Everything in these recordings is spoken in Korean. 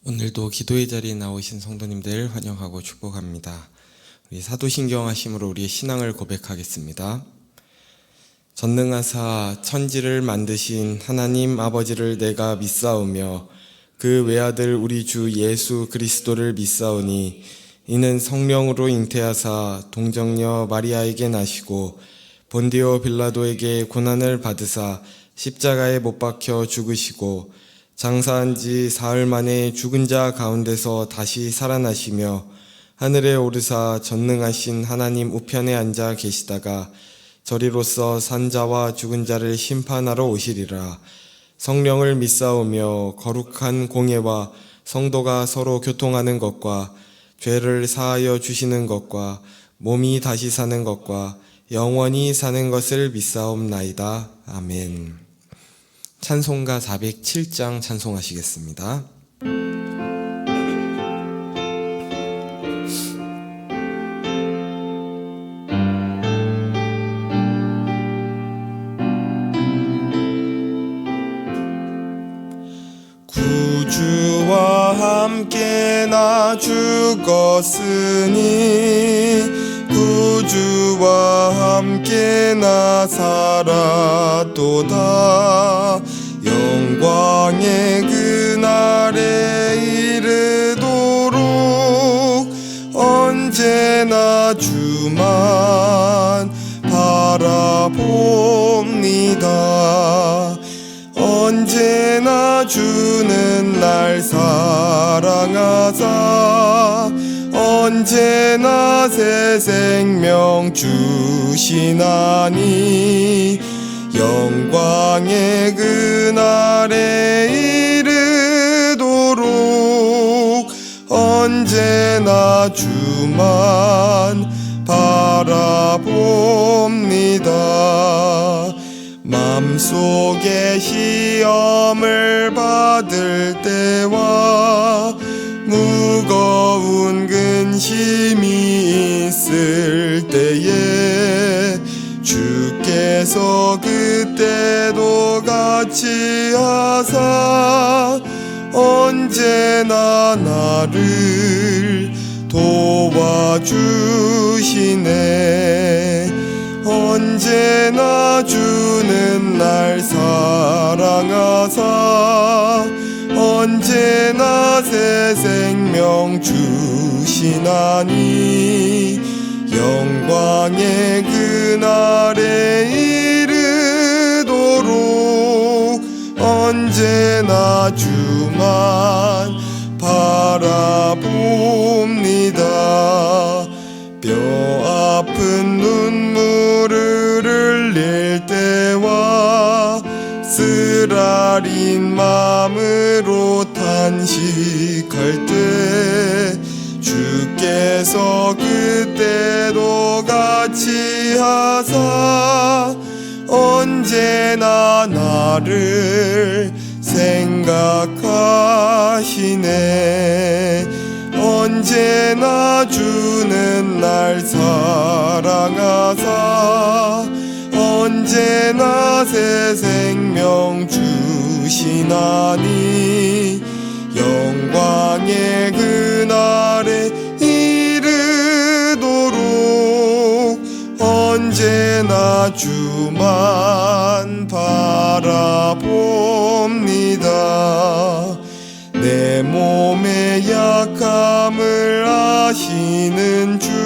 오늘도 기도의 자리에 나오신 성도님들 환영하고 축복합니다. 우리 사도신경하심으로 우리의 신앙을 고백하겠습니다. 전능하사 천지를 만드신 하나님 아버지를 내가 믿사오며 그 외아들 우리 주 예수 그리스도를 믿사오니 이는 성령으로 잉태하사 동정녀 마리아에게 나시고 본디오 빌라도에게 고난을 받으사 십자가에 못 박혀 죽으시고 장사한 지 사흘 만에 죽은 자 가운데서 다시 살아나시며 하늘에 오르사 전능하신 하나님 우편에 앉아 계시다가 저리로서 산 자와 죽은 자를 심판하러 오시리라. 성령을 믿사오며 거룩한 공예와 성도가 서로 교통하는 것과 죄를 사하여 주시는 것과 몸이 다시 사는 것과 영원히 사는 것을 믿사옵나이다. 아멘. 찬송가 407장 찬송하시겠습니다. 구주와 함께 나 죽었으니 구주와 함께 나 살았도다. 영광의 그날에 이르도록 언제나 주만 바라봅니다. 언제나 주는 날 사랑하사 언제나 새 생명 주시나니 영광의 그날에 이르도록 언제나 주만 바라봅니다. 맘속에 시험을 받을 때와 무거운 근심이 있을 때에 주께서 그때도 같이 하사 언제나 나를 도와주시네. 언제나 주는 날 사랑하사 언제나 새 생명 주시나니 영광의 그날에 이르도록 언제나 주만 바라봅니다. 뼈 아픈 눈물을 흘릴 때와 쓰라린 마음으로 탄식할 때 주께서 그때도 같이 하사 언제나 나를 생각하시네. 언제나 주는 날 사랑하사 언제나 새 생명 주시나니 영광의 그날에 이르도록 언제나 주만 바라봅니다. 내 몸의 약함을 아시는 주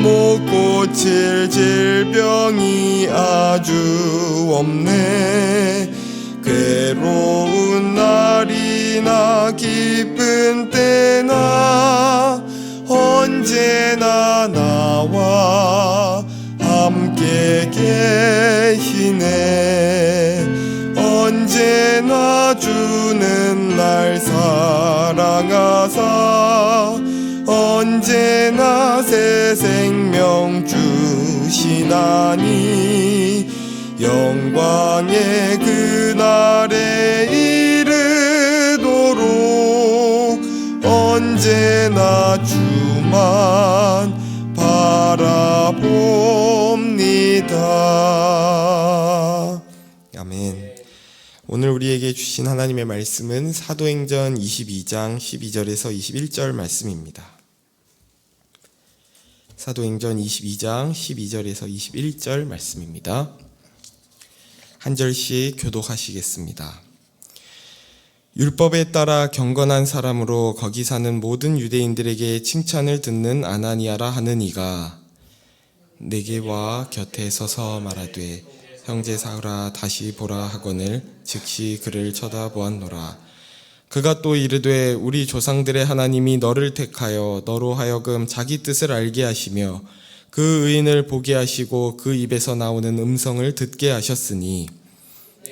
못 고칠 질병이 아주 없네. 괴로운 날이나 기쁜 때나 언제나 나와 함께 계시네. 언제나 주는 날 사랑하사 언제나 새 생명 주시나니 영광의 그날에 이르도록 언제나 주만 바라봅니다. 아멘. 오늘 우리에게 주신 하나님의 말씀은 사도행전 22장 12절에서 21절 말씀입니다. 사도행전 22장 12절에서 21절 말씀입니다. 한 절씩 교독하시겠습니다. 율법에 따라 경건한 사람으로 거기 사는 모든 유대인들에게 칭찬을 듣는 아나니아라 하는 이가 내게 와 곁에 서서 말하되 형제 사울아 다시 보라 하거늘 즉시 그를 쳐다보았노라. 그가 또 이르되 우리 조상들의 하나님이 너를 택하여 너로 하여금 자기 뜻을 알게 하시며 그 의인을 보게 하시고 그 입에서 나오는 음성을 듣게 하셨으니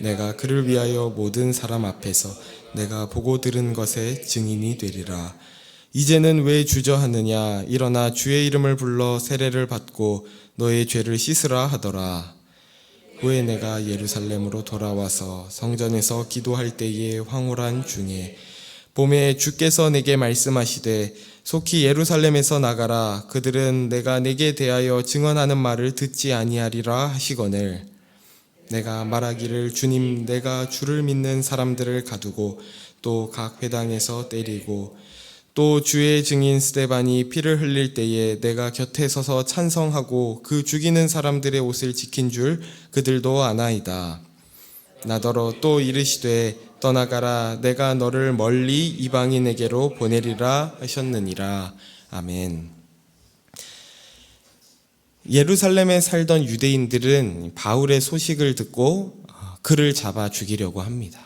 내가 그를 위하여 모든 사람 앞에서 내가 보고 들은 것에 증인이 되리라. 이제는 왜 주저하느냐? 일어나 주의 이름을 불러 세례를 받고 너의 죄를 씻으라 하더라. 후에 내가 예루살렘으로 돌아와서 성전에서 기도할 때에 황홀한 중에 봄에 주께서 내게 말씀하시되 속히 예루살렘에서 나가라. 그들은 내가 내게 대하여 증언하는 말을 듣지 아니하리라 하시거늘 내가 말하기를 주님 내가 주를 믿는 사람들을 가두고 또 각 회당에서 때리고 또 주의 증인 스데반이 피를 흘릴 때에 내가 곁에 서서 찬성하고 그 죽이는 사람들의 옷을 지킨 줄 그들도 아나이다. 나더러 또 이르시되 떠나가라. 내가 너를 멀리 이방인에게로 보내리라 하셨느니라. 아멘. 예루살렘에 살던 유대인들은 바울의 소식을 듣고 그를 잡아 죽이려고 합니다.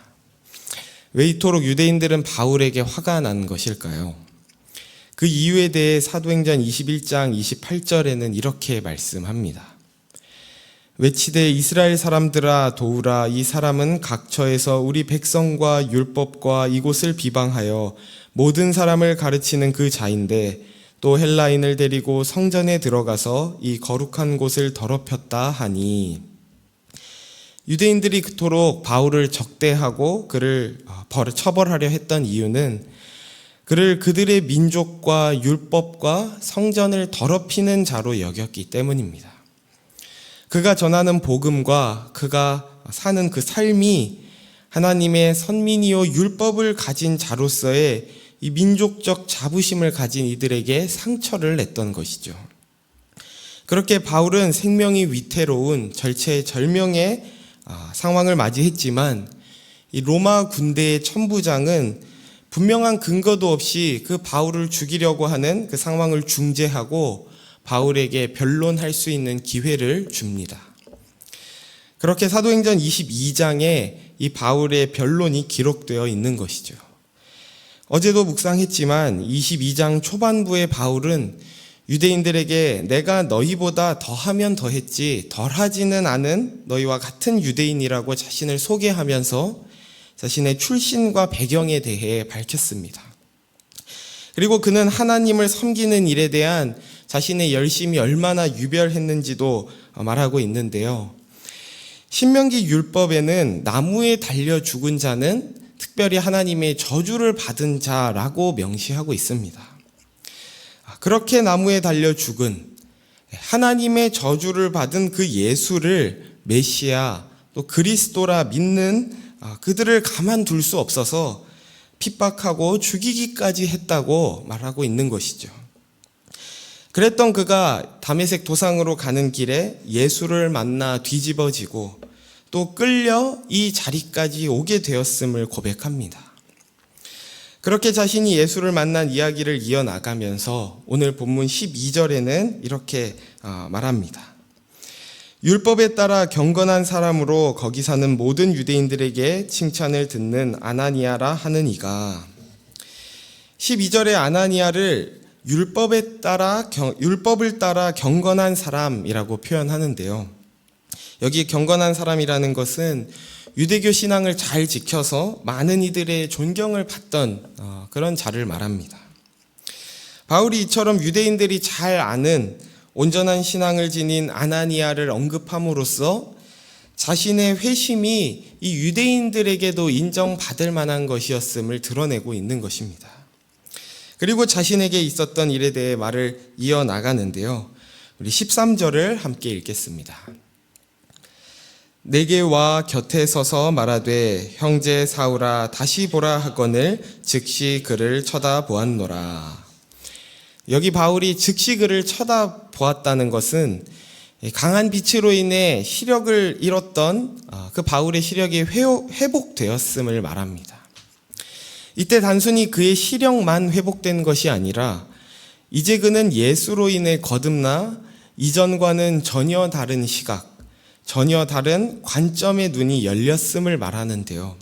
왜 이토록 유대인들은 바울에게 화가 난 것일까요? 그 이유에 대해 사도행전 21장 28절에는 이렇게 말씀합니다. 외치되 이스라엘 사람들아 도우라. 이 사람은 각처에서 우리 백성과 율법과 이곳을 비방하여 모든 사람을 가르치는 그 자인데 또 헬라인을 데리고 성전에 들어가서 이 거룩한 곳을 더럽혔다 하니 유대인들이 그토록 바울을 적대하고 그를 처벌하려 했던 이유는 그를 그들의 민족과 율법과 성전을 더럽히는 자로 여겼기 때문입니다. 그가 전하는 복음과 그가 사는 그 삶이 하나님의 선민이요 율법을 가진 자로서의 이 민족적 자부심을 가진 이들에게 상처를 냈던 것이죠. 그렇게 바울은 생명이 위태로운 절체절명의 상황을 맞이했지만 이 로마 군대의 천부장은 분명한 근거도 없이 그 바울을 죽이려고 하는 그 상황을 중재하고 바울에게 변론할 수 있는 기회를 줍니다. 그렇게 사도행전 22장에 이 바울의 변론이 기록되어 있는 것이죠. 어제도 묵상했지만 22장 초반부의 바울은 유대인들에게 내가 너희보다 더하면 더했지 덜하지는 않은 너희와 같은 유대인이라고 자신을 소개하면서 자신의 출신과 배경에 대해 밝혔습니다. 그리고 그는 하나님을 섬기는 일에 대한 자신의 열심이 얼마나 유별했는지도 말하고 있는데요. 신명기 율법에는 나무에 달려 죽은 자는 특별히 하나님의 저주를 받은 자라고 명시하고 있습니다. 그렇게 나무에 달려 죽은 하나님의 저주를 받은 그 예수를 메시아 또 그리스도라 믿는 그들을 가만둘 수 없어서 핍박하고 죽이기까지 했다고 말하고 있는 것이죠. 그랬던 그가 다메섹 도상으로 가는 길에 예수를 만나 뒤집어지고 또 끌려 이 자리까지 오게 되었음을 고백합니다. 그렇게 자신이 예수를 만난 이야기를 이어나가면서 오늘 본문 12절에는 이렇게 말합니다. 율법에 따라 경건한 사람으로 거기 사는 모든 유대인들에게 칭찬을 듣는 아나니아라 하는 이가 12절의 아나니아를 율법을 따라 경건한 사람이라고 표현하는데요. 여기 경건한 사람이라는 것은 유대교 신앙을 잘 지켜서 많은 이들의 존경을 받던 그런 자를 말합니다. 바울이 이처럼 유대인들이 잘 아는 온전한 신앙을 지닌 아나니아를 언급함으로써 자신의 회심이 이 유대인들에게도 인정받을 만한 것이었음을 드러내고 있는 것입니다. 그리고 자신에게 있었던 일에 대해 말을 이어나가는데요. 우리 13절을 함께 읽겠습니다. 내게 와 곁에 서서 말하되 형제 사울아 다시 보라 하거늘 즉시 그를 쳐다보았노라. 여기 바울이 즉시 그를 쳐다보았다는 것은 강한 빛으로 인해 시력을 잃었던 그 바울의 시력이 회복되었음을 말합니다. 이때 단순히 그의 시력만 회복된 것이 아니라 이제 그는 예수로 인해 거듭나 이전과는 전혀 다른 시각, 전혀 다른 관점의 눈이 열렸음을 말하는데요.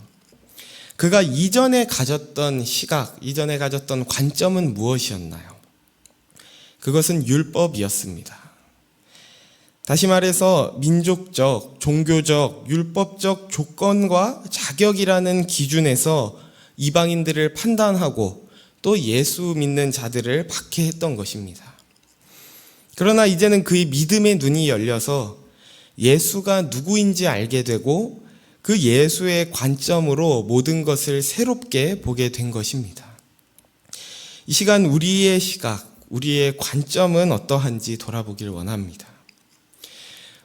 그가 이전에 가졌던 시각, 이전에 가졌던 관점은 무엇이었나요? 그것은 율법이었습니다. 다시 말해서 민족적, 종교적, 율법적 조건과 자격이라는 기준에서 이방인들을 판단하고 또 예수 믿는 자들을 박해했던 것입니다. 그러나 이제는 그의 믿음의 눈이 열려서 예수가 누구인지 알게 되고 그 예수의 관점으로 모든 것을 새롭게 보게 된 것입니다. 이 시간 우리의 시각, 우리의 관점은 어떠한지 돌아보길 원합니다.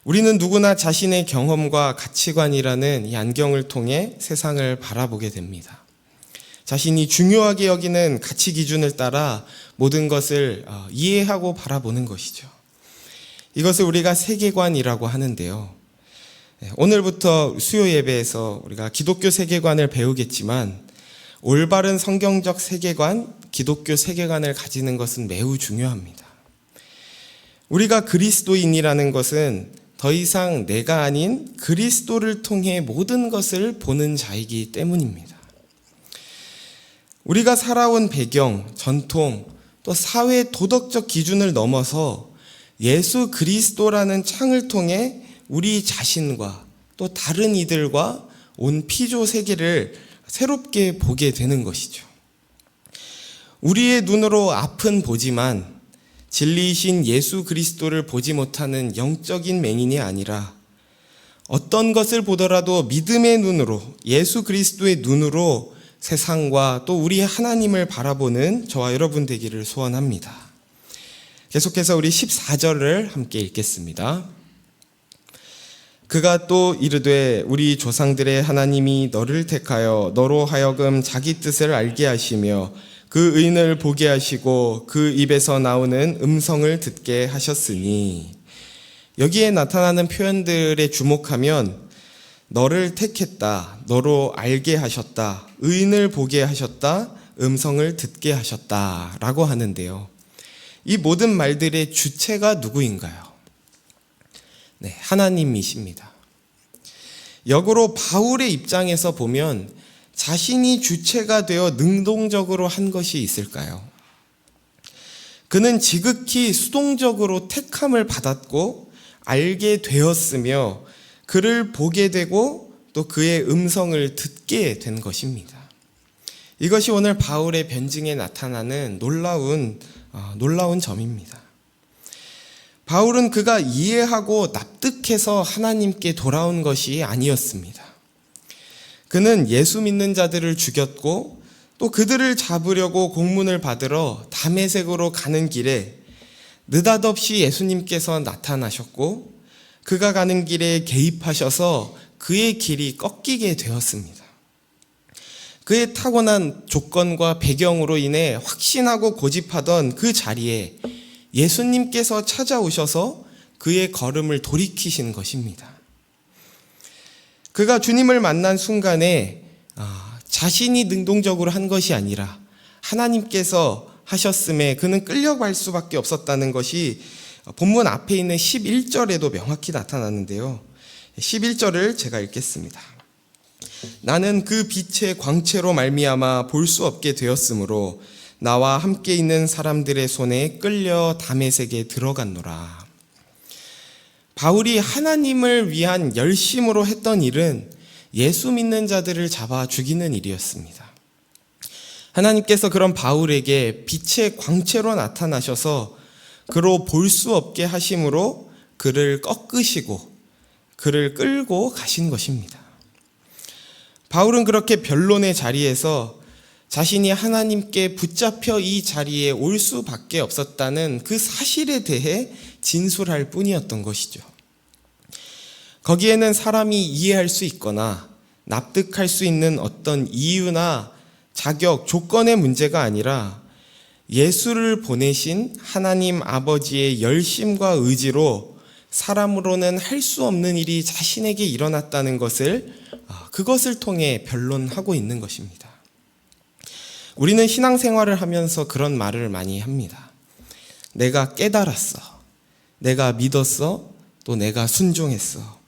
우리는 누구나 자신의 경험과 가치관이라는 이 안경을 통해 세상을 바라보게 됩니다. 자신이 중요하게 여기는 가치 기준을 따라 모든 것을 이해하고 바라보는 것이죠. 이것을 우리가 세계관이라고 하는데요. 오늘부터 수요 예배에서 우리가 기독교 세계관을 배우겠지만 올바른 성경적 세계관, 기독교 세계관을 가지는 것은 매우 중요합니다. 우리가 그리스도인이라는 것은 더 이상 내가 아닌 그리스도를 통해 모든 것을 보는 자이기 때문입니다. 우리가 살아온 배경, 전통, 또 사회 도덕적 기준을 넘어서 예수 그리스도라는 창을 통해 우리 자신과 또 다른 이들과 온 피조 세계를 새롭게 보게 되는 것이죠. 우리의 눈으로 앞은 보지만 진리이신 예수 그리스도를 보지 못하는 영적인 맹인이 아니라 어떤 것을 보더라도 믿음의 눈으로, 예수 그리스도의 눈으로 세상과 또 우리 하나님을 바라보는 저와 여러분 되기를 소원합니다. 계속해서 우리 14절을 함께 읽겠습니다. 그가 또 이르되 우리 조상들의 하나님이 너를 택하여 너로 하여금 자기 뜻을 알게 하시며 그 의인을 보게 하시고 그 입에서 나오는 음성을 듣게 하셨으니, 여기에 나타나는 표현들에 주목하면 너를 택했다, 너로 알게 하셨다, 의인을 보게 하셨다, 음성을 듣게 하셨다 라고 하는데요. 이 모든 말들의 주체가 누구인가요? 네, 하나님이십니다. 역으로 바울의 입장에서 보면 자신이 주체가 되어 능동적으로 한 것이 있을까요? 그는 지극히 수동적으로 택함을 받았고 알게 되었으며 그를 보게 되고 또 그의 음성을 듣게 된 것입니다. 이것이 오늘 바울의 변증에 나타나는 놀라운 점입니다. 바울은 그가 이해하고 납득해서 하나님께 돌아온 것이 아니었습니다. 그는 예수 믿는 자들을 죽였고 또 그들을 잡으려고 공문을 받으러 다메섹으로 가는 길에 느닷없이 예수님께서 나타나셨고 그가 가는 길에 개입하셔서 그의 길이 꺾이게 되었습니다. 그의 타고난 조건과 배경으로 인해 확신하고 고집하던 그 자리에 예수님께서 찾아오셔서 그의 걸음을 돌이키신 것입니다. 그가 주님을 만난 순간에 자신이 능동적으로 한 것이 아니라 하나님께서 하셨음에 그는 끌려갈 수밖에 없었다는 것이 본문 앞에 있는 11절에도 명확히 나타나는데요. 11절을 제가 읽겠습니다. 나는 그 빛의 광채로 말미암아 볼 수 없게 되었으므로 나와 함께 있는 사람들의 손에 끌려 다메섹에 들어갔노라. 바울이 하나님을 위한 열심으로 했던 일은 예수 믿는 자들을 잡아 죽이는 일이었습니다. 하나님께서 그런 바울에게 빛의 광채로 나타나셔서 그로 볼 수 없게 하심으로 그를 꺾으시고 그를 끌고 가신 것입니다. 바울은 그렇게 변론의 자리에서 자신이 하나님께 붙잡혀 이 자리에 올 수밖에 없었다는 그 사실에 대해 진술할 뿐이었던 것이죠. 거기에는 사람이 이해할 수 있거나 납득할 수 있는 어떤 이유나 자격, 조건의 문제가 아니라 예수를 보내신 하나님 아버지의 열심과 의지로 사람으로는 할 수 없는 일이 자신에게 일어났다는 것을 그것을 통해 변론하고 있는 것입니다. 우리는 신앙생활을 하면서 그런 말을 많이 합니다. 내가 깨달았어. 내가 믿었어. 또 내가 순종했어.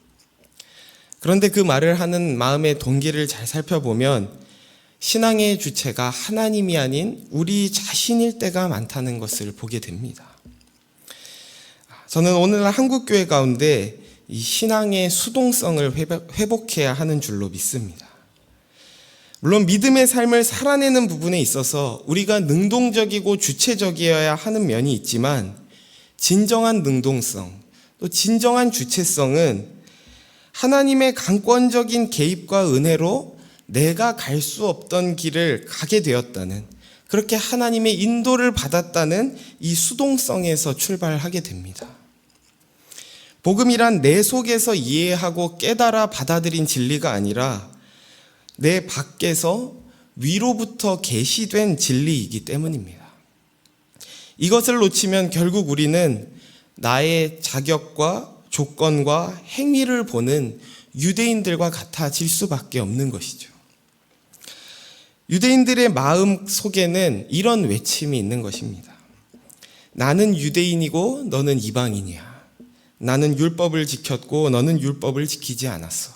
그런데 그 말을 하는 마음의 동기를 잘 살펴보면 신앙의 주체가 하나님이 아닌 우리 자신일 때가 많다는 것을 보게 됩니다. 저는 오늘날 한국교회 가운데 이 신앙의 수동성을 회복해야 하는 줄로 믿습니다. 물론 믿음의 삶을 살아내는 부분에 있어서 우리가 능동적이고 주체적이어야 하는 면이 있지만 진정한 능동성, 또 진정한 주체성은 하나님의 강권적인 개입과 은혜로 내가 갈 수 없던 길을 가게 되었다는, 그렇게 하나님의 인도를 받았다는 이 수동성에서 출발하게 됩니다. 복음이란 내 속에서 이해하고 깨달아 받아들인 진리가 아니라 내 밖에서 위로부터 계시된 진리이기 때문입니다. 이것을 놓치면 결국 우리는 나의 자격과 조건과 행위를 보는 유대인들과 같아질 수밖에 없는 것이죠. 유대인들의 마음 속에는 이런 외침이 있는 것입니다. 나는 유대인이고 너는 이방인이야. 나는 율법을 지켰고 너는 율법을 지키지 않았어.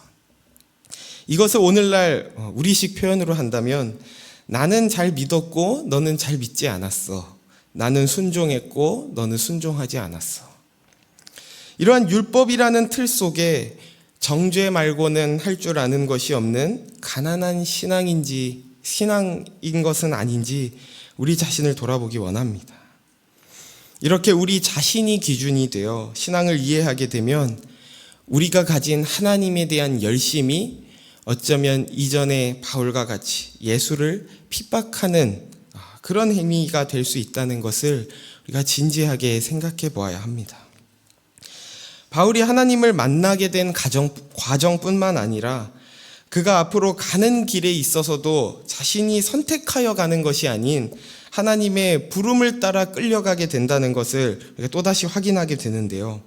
이것을 오늘날 우리식 표현으로 한다면 나는 잘 믿었고 너는 잘 믿지 않았어. 나는 순종했고 너는 순종하지 않았어. 이러한 율법이라는 틀 속에 정죄 말고는 할 줄 아는 것이 없는 가난한 신앙인 것은 아닌지 우리 자신을 돌아보기 원합니다. 이렇게 우리 자신이 기준이 되어 신앙을 이해하게 되면 우리가 가진 하나님에 대한 열심이 어쩌면 이전에 바울과 같이 예수를 핍박하는 그런 행위가 될 수 있다는 것을 우리가 진지하게 생각해 보아야 합니다. 바울이 하나님을 만나게 된 과정뿐만 아니라 그가 앞으로 가는 길에 있어서도 자신이 선택하여 가는 것이 아닌 하나님의 부름을 따라 끌려가게 된다는 것을 또다시 확인하게 되는데요.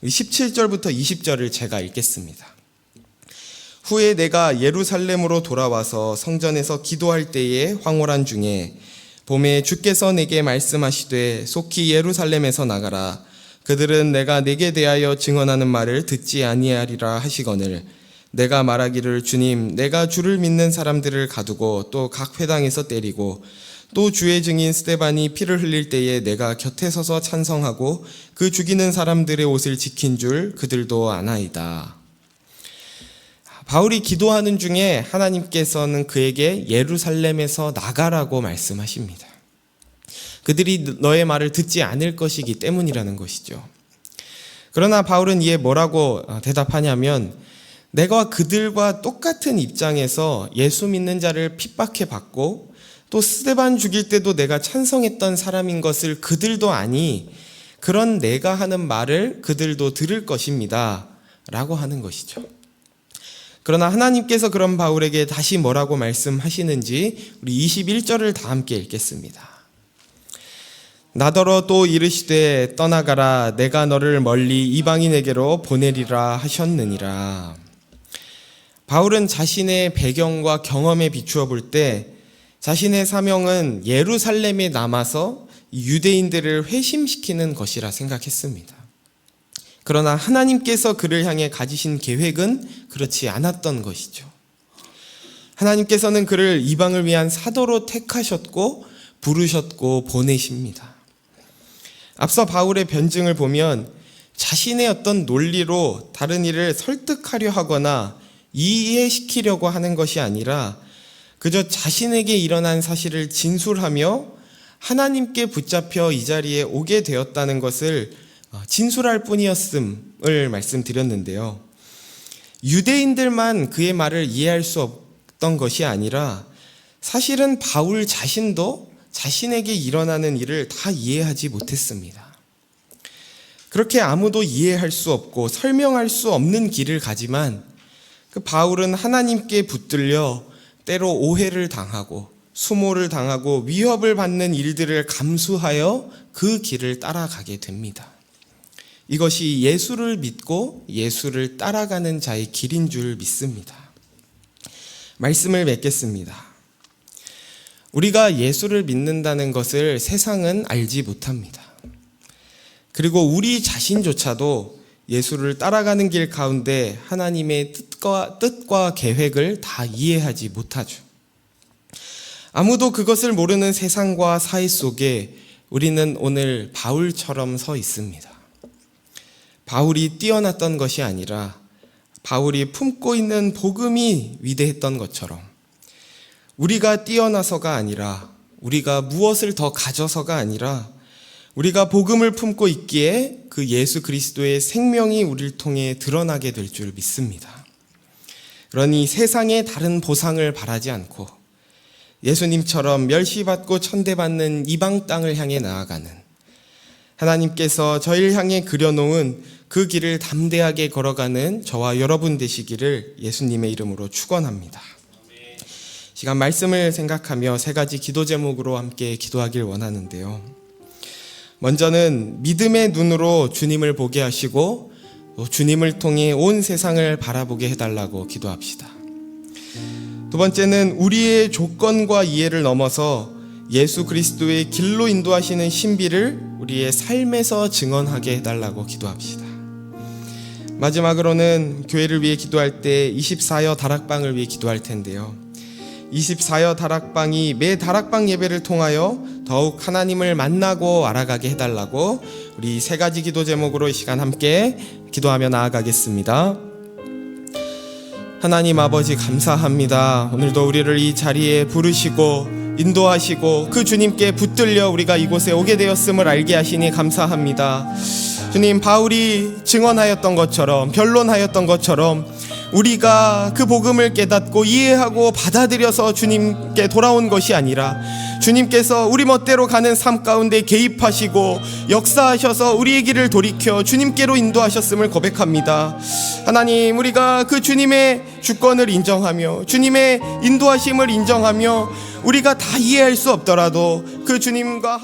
17절부터 20절을 제가 읽겠습니다. 후에 내가 예루살렘으로 돌아와서 성전에서 기도할 때에 황홀한 중에 봄에 주께서 내게 말씀하시되 속히 예루살렘에서 나가라. 그들은 내가 내게 대하여 증언하는 말을 듣지 아니하리라 하시거늘 내가 말하기를 주님 내가 주를 믿는 사람들을 가두고 또 각 회당에서 때리고 또 주의 증인 스데반이 피를 흘릴 때에 내가 곁에 서서 찬성하고 그 죽이는 사람들의 옷을 지킨 줄 그들도 아나이다. 바울이 기도하는 중에 하나님께서는 그에게 예루살렘에서 나가라고 말씀하십니다. 그들이 너의 말을 듣지 않을 것이기 때문이라는 것이죠. 그러나 바울은 이에 뭐라고 대답하냐면 내가 그들과 똑같은 입장에서 예수 믿는 자를 핍박해 받고 또 스데반 죽일 때도 내가 찬성했던 사람인 것을 그들도 아니 그런 내가 하는 말을 그들도 들을 것입니다 라고 하는 것이죠. 그러나 하나님께서 그런 바울에게 다시 뭐라고 말씀하시는지 우리 21절을 다 함께 읽겠습니다. 나더러 또 이르시되 떠나가라 내가 너를 멀리 이방인에게로 보내리라 하셨느니라. 바울은 자신의 배경과 경험에 비추어 볼 때 자신의 사명은 예루살렘에 남아서 유대인들을 회심시키는 것이라 생각했습니다. 그러나 하나님께서 그를 향해 가지신 계획은 그렇지 않았던 것이죠. 하나님께서는 그를 이방을 위한 사도로 택하셨고 부르셨고 보내십니다. 앞서 바울의 변증을 보면 자신의 어떤 논리로 다른 이를 설득하려 하거나 이해시키려고 하는 것이 아니라 그저 자신에게 일어난 사실을 진술하며 하나님께 붙잡혀 이 자리에 오게 되었다는 것을 진술할 뿐이었음을 말씀드렸는데요. 유대인들만 그의 말을 이해할 수 없던 것이 아니라 사실은 바울 자신도 자신에게 일어나는 일을 다 이해하지 못했습니다. 그렇게 아무도 이해할 수 없고 설명할 수 없는 길을 가지만 그 바울은 하나님께 붙들려 때로 오해를 당하고 수모를 당하고 위협을 받는 일들을 감수하여 그 길을 따라가게 됩니다. 이것이 예수를 믿고 예수를 따라가는 자의 길인 줄 믿습니다. 말씀을 맺겠습니다. 우리가 예수를 믿는다는 것을 세상은 알지 못합니다. 그리고 우리 자신조차도 예수를 따라가는 길 가운데 하나님의 뜻과 계획을 다 이해하지 못하죠. 아무도 그것을 모르는 세상과 사회 속에 우리는 오늘 바울처럼 서 있습니다. 바울이 뛰어났던 것이 아니라 바울이 품고 있는 복음이 위대했던 것처럼 우리가 뛰어나서가 아니라 우리가 무엇을 더 가져서가 아니라 우리가 복음을 품고 있기에 그 예수 그리스도의 생명이 우리를 통해 드러나게 될 줄 믿습니다. 그러니 세상의 다른 보상을 바라지 않고 예수님처럼 멸시받고 천대받는 이방 땅을 향해 나아가는 하나님께서 저희를 향해 그려놓은 그 길을 담대하게 걸어가는 저와 여러분 되시기를 예수님의 이름으로 축원합니다. 시간 말씀을 생각하며 세 가지 기도 제목으로 함께 기도하길 원하는데요. 먼저는 믿음의 눈으로 주님을 보게 하시고 주님을 통해 온 세상을 바라보게 해달라고 기도합시다. 두 번째는 우리의 조건과 이해를 넘어서 예수 그리스도의 길로 인도하시는 신비를 우리의 삶에서 증언하게 해달라고 기도합시다. 마지막으로는 교회를 위해 기도할 때 24여 다락방을 위해 기도할 텐데요. 24여 다락방이 매 다락방 예배를 통하여 더욱 하나님을 만나고 알아가게 해달라고 우리 세 가지 기도 제목으로 이 시간 함께 기도하며 나아가겠습니다. 하나님 아버지 감사합니다. 오늘도 우리를 이 자리에 부르시고 인도하시고 그 주님께 붙들려 우리가 이곳에 오게 되었음을 알게 하시니 감사합니다. 주님, 바울이 증언하였던 것처럼 변론하였던 것처럼 우리가 그 복음을 깨닫고 이해하고 받아들여서 주님께 돌아온 것이 아니라 주님께서 우리 멋대로 가는 삶 가운데 개입하시고 역사하셔서 우리의 길을 돌이켜 주님께로 인도하셨음을 고백합니다. 하나님, 우리가 그 주님의 주권을 인정하며 주님의 인도하심을 인정하며 우리가 다 이해할 수 없더라도 그 주님과